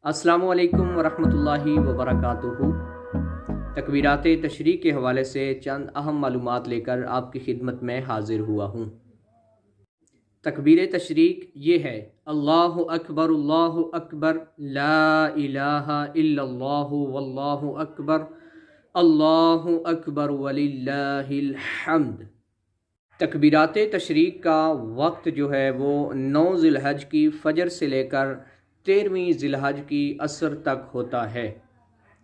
السلام علیکم ورحمۃ اللہ وبرکاتہ۔ تکبیرات تشریق کے حوالے سے چند اہم معلومات لے کر آپ کی خدمت میں حاضر ہوا ہوں۔ تکبیر تشریق یہ ہے: اللہ اکبر لا الہ الا اللہ واللہ اکبر، اللہ اکبر وللہ الحمد۔ تکبیرات تشریق کا وقت جو ہے وہ 9 ذی الحجہ کی فجر سے لے کر 13ویں ذی الحجہ کی عصر تک ہوتا ہے۔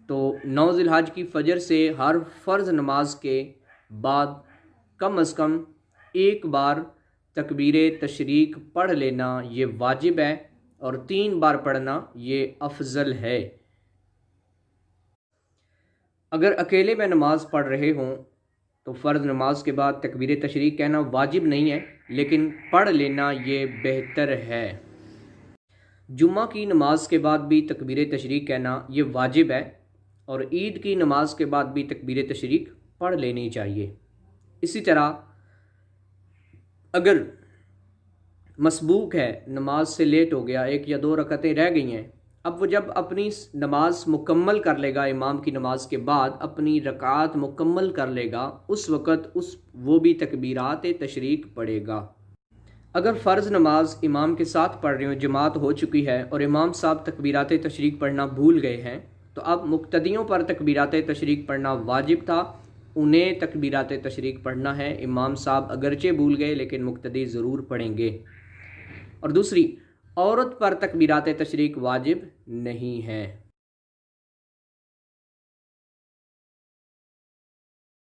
تو 9 ذی الحجہ کی فجر سے ہر فرض نماز کے بعد کم از کم ایک بار تکبیر تشریق پڑھ لینا یہ واجب ہے، اور 3 بار پڑھنا یہ افضل ہے۔ اگر اکیلے میں نماز پڑھ رہے ہوں تو فرض نماز کے بعد تکبیر تشریق کہنا واجب نہیں ہے، لیکن پڑھ لینا یہ بہتر ہے۔ جمعہ کی نماز کے بعد بھی تکبیر تشریق کہنا یہ واجب ہے، اور عید کی نماز کے بعد بھی تکبیر تشریق پڑھ لینی چاہیے۔ اسی طرح اگر مسبوق ہے، نماز سے لیٹ ہو گیا، 1 یا 2 رکعتیں رہ گئی ہیں، اب وہ جب اپنی نماز مکمل کر لے گا، امام کی نماز کے بعد اپنی رکعات مکمل کر لے گا، اس وقت وہ بھی تکبیرات تشریق پڑھے گا۔ اگر فرض نماز امام کے ساتھ پڑھ رہے ہوں، جماعت ہو چکی ہے اور امام صاحب تکبیرات تشریق پڑھنا بھول گئے ہیں، تو اب مقتدیوں پر تکبیرات تشریق پڑھنا واجب تھا، انہیں تکبیرات تشریق پڑھنا ہے۔ امام صاحب اگرچہ بھول گئے لیکن مقتدی ضرور پڑھیں گے۔ اور دوسری، عورت پر تکبیرات تشریق واجب نہیں ہے۔